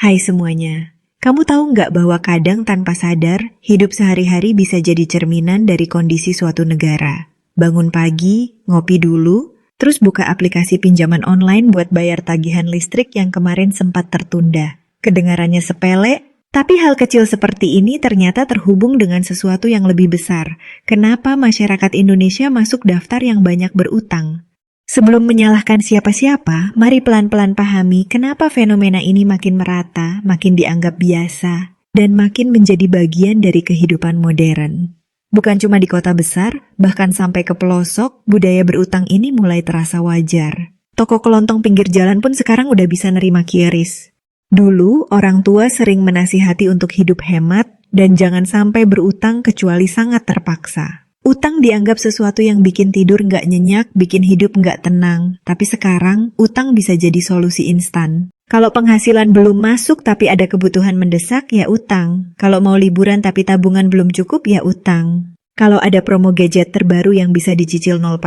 Hai semuanya, kamu tahu nggak bahwa kadang tanpa sadar, hidup sehari-hari bisa jadi cerminan dari kondisi suatu negara. Bangun pagi, ngopi dulu, terus buka aplikasi pinjaman online buat bayar tagihan listrik yang kemarin sempat tertunda. Kedengarannya sepele, tapi hal kecil seperti ini ternyata terhubung dengan sesuatu yang lebih besar. Kenapa masyarakat Indonesia masuk daftar yang banyak berutang? Sebelum menyalahkan siapa-siapa, mari pelan-pelan pahami kenapa fenomena ini makin merata, makin dianggap biasa, dan makin menjadi bagian dari kehidupan modern. Bukan cuma di kota besar, bahkan sampai ke pelosok, budaya berutang ini mulai terasa wajar. Toko kelontong pinggir jalan pun sekarang udah bisa nerima QRIS. Dulu, orang tua sering menasihati untuk hidup hemat, dan jangan sampai berutang kecuali sangat terpaksa. Utang dianggap sesuatu yang bikin tidur nggak nyenyak, bikin hidup nggak tenang. Tapi sekarang, utang bisa jadi solusi instan. Kalau penghasilan belum masuk tapi ada kebutuhan mendesak, ya utang. Kalau mau liburan tapi tabungan belum cukup, ya utang. Kalau ada promo gadget terbaru yang bisa dicicil 0%,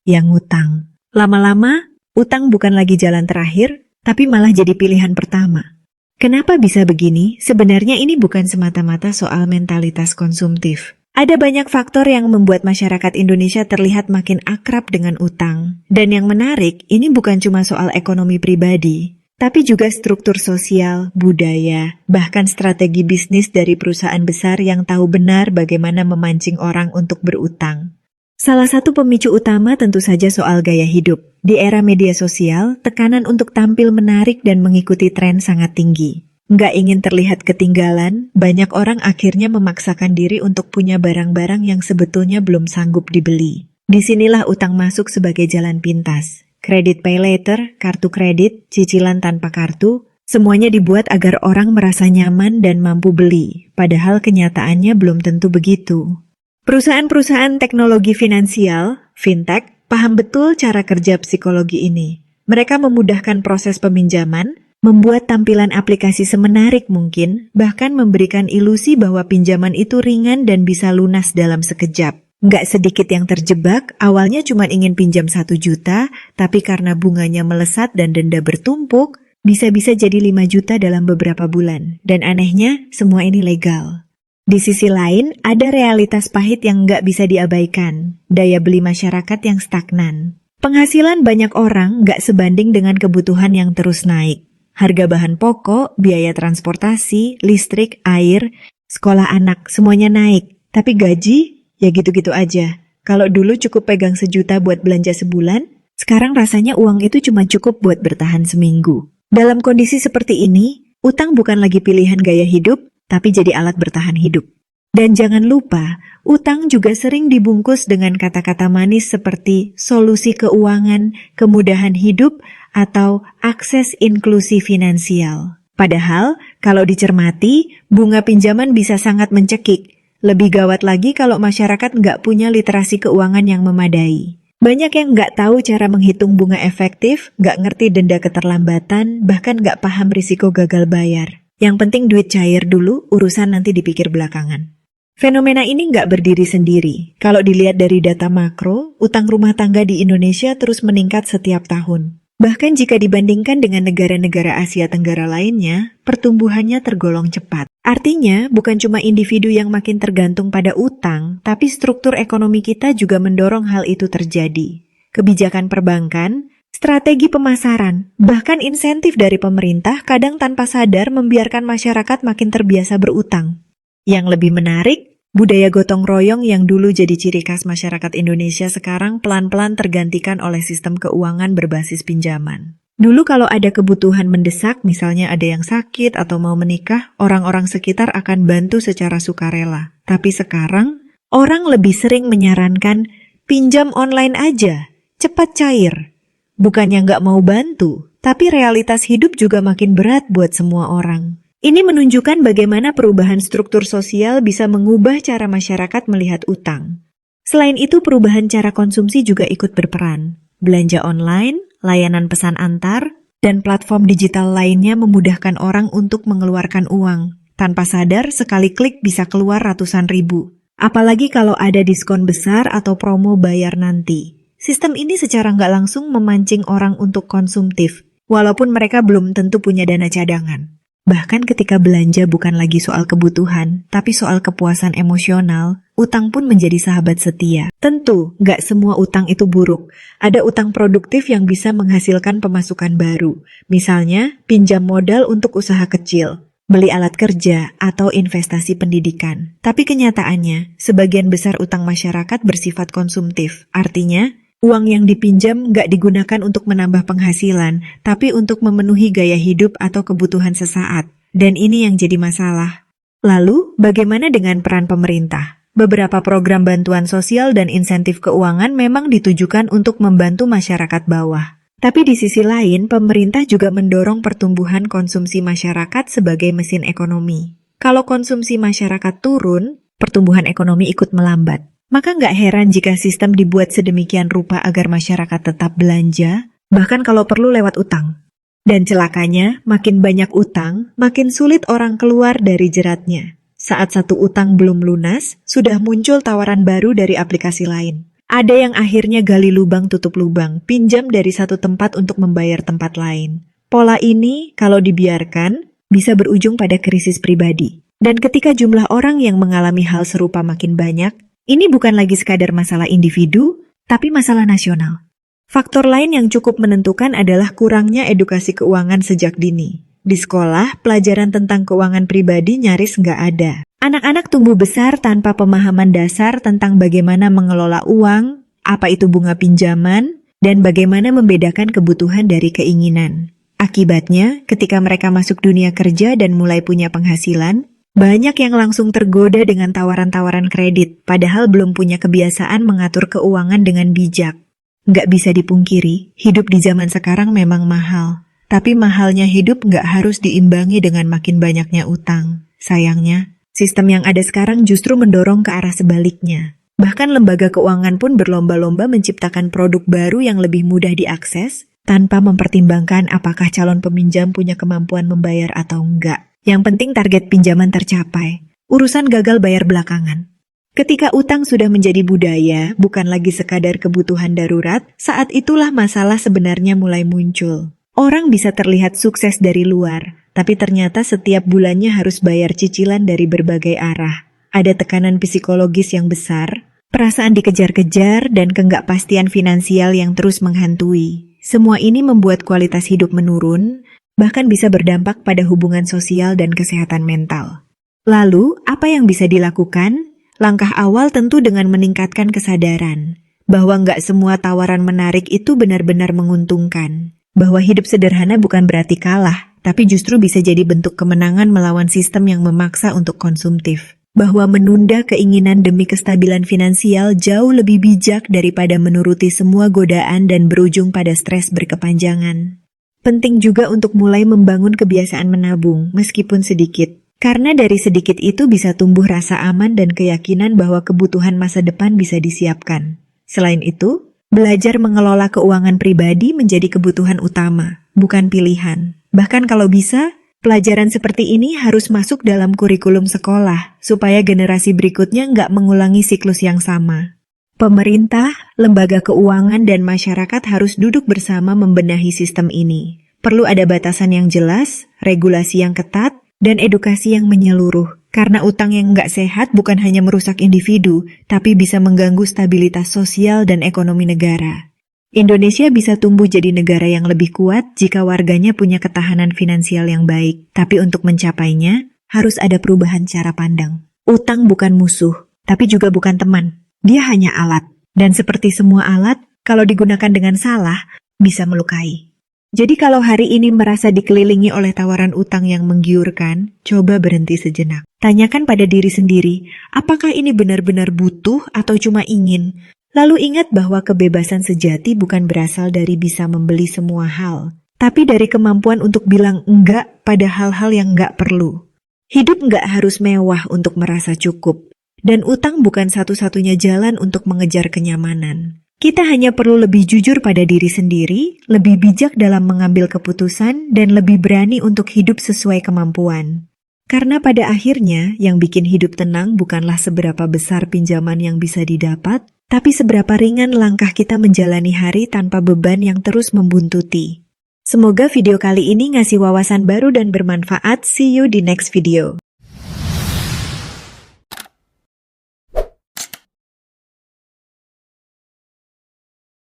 ya ngutang. Lama-lama, utang bukan lagi jalan terakhir, tapi malah jadi pilihan pertama. Kenapa bisa begini? Sebenarnya ini bukan semata-mata soal mentalitas konsumtif. Ada banyak faktor yang membuat masyarakat Indonesia terlihat makin akrab dengan utang. Dan yang menarik, ini bukan cuma soal ekonomi pribadi, tapi juga struktur sosial, budaya, bahkan strategi bisnis dari perusahaan besar yang tahu benar bagaimana memancing orang untuk berutang. Salah satu pemicu utama tentu saja soal gaya hidup. Di era media sosial, tekanan untuk tampil menarik dan mengikuti tren sangat tinggi. Nggak ingin terlihat ketinggalan, banyak orang akhirnya memaksakan diri untuk punya barang-barang yang sebetulnya belum sanggup dibeli. Disinilah utang masuk sebagai jalan pintas. Credit pay later, kartu kredit, cicilan tanpa kartu, semuanya dibuat agar orang merasa nyaman dan mampu beli, padahal kenyataannya belum tentu begitu. Perusahaan-perusahaan teknologi finansial, fintech, paham betul cara kerja psikologi ini. Mereka memudahkan proses peminjaman, membuat tampilan aplikasi semenarik mungkin, bahkan memberikan ilusi bahwa pinjaman itu ringan dan bisa lunas dalam sekejap. Nggak sedikit yang terjebak, awalnya cuma ingin pinjam 1 juta, tapi karena bunganya melesat dan denda bertumpuk, bisa-bisa jadi 5 juta dalam beberapa bulan. Dan anehnya, semua ini legal. Di sisi lain, ada realitas pahit yang nggak bisa diabaikan, daya beli masyarakat yang stagnan. Penghasilan banyak orang nggak sebanding dengan kebutuhan yang terus naik. Harga bahan pokok, biaya transportasi, listrik, air, sekolah anak, semuanya naik. Tapi gaji, ya gitu-gitu aja. Kalau dulu cukup pegang 1 juta buat belanja sebulan, sekarang rasanya uang itu cuma cukup buat bertahan seminggu. Dalam kondisi seperti ini, utang bukan lagi pilihan gaya hidup, tapi jadi alat bertahan hidup. Dan jangan lupa, utang juga sering dibungkus dengan kata-kata manis seperti solusi keuangan, kemudahan hidup, atau akses inklusi finansial. Padahal, kalau dicermati, bunga pinjaman bisa sangat mencekik. Lebih gawat lagi kalau masyarakat nggak punya literasi keuangan yang memadai. Banyak yang nggak tahu cara menghitung bunga efektif, nggak ngerti denda keterlambatan, bahkan nggak paham risiko gagal bayar. Yang penting duit cair dulu, urusan nanti dipikir belakangan. Fenomena ini nggak berdiri sendiri. Kalau dilihat dari data makro, utang rumah tangga di Indonesia terus meningkat setiap tahun. Bahkan jika dibandingkan dengan negara-negara Asia Tenggara lainnya, pertumbuhannya tergolong cepat. Artinya, bukan cuma individu yang makin tergantung pada utang, tapi struktur ekonomi kita juga mendorong hal itu terjadi. Kebijakan perbankan, strategi pemasaran, bahkan insentif dari pemerintah kadang tanpa sadar membiarkan masyarakat makin terbiasa berutang. Yang lebih menarik, budaya gotong royong yang dulu jadi ciri khas masyarakat Indonesia sekarang pelan-pelan tergantikan oleh sistem keuangan berbasis pinjaman. Dulu kalau ada kebutuhan mendesak, misalnya ada yang sakit atau mau menikah, orang-orang sekitar akan bantu secara sukarela. Tapi sekarang, orang lebih sering menyarankan pinjam online aja, cepat cair. Bukannya nggak mau bantu, tapi realitas hidup juga makin berat buat semua orang. Ini menunjukkan bagaimana perubahan struktur sosial bisa mengubah cara masyarakat melihat utang. Selain itu, perubahan cara konsumsi juga ikut berperan. Belanja online, layanan pesan antar, dan platform digital lainnya memudahkan orang untuk mengeluarkan uang. Tanpa sadar, sekali klik bisa keluar ratusan ribu. Apalagi kalau ada diskon besar atau promo bayar nanti. Sistem ini secara nggak langsung memancing orang untuk konsumtif, walaupun mereka belum tentu punya dana cadangan. Bahkan ketika belanja bukan lagi soal kebutuhan, tapi soal kepuasan emosional, utang pun menjadi sahabat setia. Tentu, nggak semua utang itu buruk. Ada utang produktif yang bisa menghasilkan pemasukan baru. Misalnya, pinjam modal untuk usaha kecil, beli alat kerja, atau investasi pendidikan. Tapi kenyataannya, sebagian besar utang masyarakat bersifat konsumtif. Artinya, uang yang dipinjam nggak digunakan untuk menambah penghasilan, tapi untuk memenuhi gaya hidup atau kebutuhan sesaat. Dan ini yang jadi masalah. Lalu, bagaimana dengan peran pemerintah? Beberapa program bantuan sosial dan insentif keuangan memang ditujukan untuk membantu masyarakat bawah. Tapi di sisi lain, pemerintah juga mendorong pertumbuhan konsumsi masyarakat sebagai mesin ekonomi. Kalau konsumsi masyarakat turun, pertumbuhan ekonomi ikut melambat. Maka nggak heran jika sistem dibuat sedemikian rupa agar masyarakat tetap belanja, bahkan kalau perlu lewat utang. Dan celakanya, makin banyak utang, makin sulit orang keluar dari jeratnya. Saat satu utang belum lunas, sudah muncul tawaran baru dari aplikasi lain. Ada yang akhirnya gali lubang tutup lubang, pinjam dari satu tempat untuk membayar tempat lain. Pola ini, kalau dibiarkan, bisa berujung pada krisis pribadi. Dan ketika jumlah orang yang mengalami hal serupa makin banyak, ini bukan lagi sekadar masalah individu, tapi masalah nasional. Faktor lain yang cukup menentukan adalah kurangnya edukasi keuangan sejak dini. Di sekolah, pelajaran tentang keuangan pribadi nyaris nggak ada. Anak-anak tumbuh besar tanpa pemahaman dasar tentang bagaimana mengelola uang, apa itu bunga pinjaman, dan bagaimana membedakan kebutuhan dari keinginan. Akibatnya, ketika mereka masuk dunia kerja dan mulai punya penghasilan, banyak yang langsung tergoda dengan tawaran-tawaran kredit, padahal belum punya kebiasaan mengatur keuangan dengan bijak. Nggak bisa dipungkiri, hidup di zaman sekarang memang mahal. Tapi mahalnya hidup nggak harus diimbangi dengan makin banyaknya utang. Sayangnya, sistem yang ada sekarang justru mendorong ke arah sebaliknya. Bahkan lembaga keuangan pun berlomba-lomba menciptakan produk baru yang lebih mudah diakses, tanpa mempertimbangkan apakah calon peminjam punya kemampuan membayar atau enggak. Yang penting target pinjaman tercapai. Urusan gagal bayar belakangan. Ketika utang sudah menjadi budaya, bukan lagi sekadar kebutuhan darurat, saat itulah masalah sebenarnya mulai muncul. Orang bisa terlihat sukses dari luar, tapi ternyata setiap bulannya harus bayar cicilan dari berbagai arah. Ada tekanan psikologis yang besar, perasaan dikejar-kejar, dan ketidakpastian finansial yang terus menghantui. Semua ini membuat kualitas hidup menurun, bahkan bisa berdampak pada hubungan sosial dan kesehatan mental. Lalu, apa yang bisa dilakukan? Langkah awal tentu dengan meningkatkan kesadaran bahwa nggak semua tawaran menarik itu benar-benar menguntungkan. Bahwa hidup sederhana bukan berarti kalah, tapi justru bisa jadi bentuk kemenangan melawan sistem yang memaksa untuk konsumtif. Bahwa menunda keinginan demi kestabilan finansial jauh lebih bijak daripada menuruti semua godaan dan berujung pada stres berkepanjangan. Penting juga untuk mulai membangun kebiasaan menabung, meskipun sedikit. Karena dari sedikit itu bisa tumbuh rasa aman dan keyakinan bahwa kebutuhan masa depan bisa disiapkan. Selain itu, belajar mengelola keuangan pribadi menjadi kebutuhan utama, bukan pilihan. Bahkan kalau bisa, pelajaran seperti ini harus masuk dalam kurikulum sekolah, supaya generasi berikutnya nggak mengulangi siklus yang sama. Pemerintah, lembaga keuangan, dan masyarakat harus duduk bersama membenahi sistem ini. Perlu ada batasan yang jelas, regulasi yang ketat, dan edukasi yang menyeluruh. Karena utang yang nggak sehat bukan hanya merusak individu, tapi bisa mengganggu stabilitas sosial dan ekonomi negara. Indonesia bisa tumbuh jadi negara yang lebih kuat jika warganya punya ketahanan finansial yang baik. Tapi untuk mencapainya, harus ada perubahan cara pandang. Utang bukan musuh, tapi juga bukan teman. Dia hanya alat. Dan seperti semua alat, kalau digunakan dengan salah, bisa melukai. Jadi kalau hari ini merasa dikelilingi oleh tawaran utang yang menggiurkan, coba berhenti sejenak. Tanyakan pada diri sendiri, apakah ini benar-benar butuh atau cuma ingin? Lalu ingat bahwa kebebasan sejati bukan berasal dari bisa membeli semua hal, tapi dari kemampuan untuk bilang enggak pada hal-hal yang enggak perlu. Hidup enggak harus mewah untuk merasa cukup, dan utang bukan satu-satunya jalan untuk mengejar kenyamanan. Kita hanya perlu lebih jujur pada diri sendiri, lebih bijak dalam mengambil keputusan, dan lebih berani untuk hidup sesuai kemampuan. Karena pada akhirnya, yang bikin hidup tenang bukanlah seberapa besar pinjaman yang bisa didapat, tapi seberapa ringan langkah kita menjalani hari tanpa beban yang terus membuntuti. Semoga video kali ini ngasih wawasan baru dan bermanfaat. See you di next video.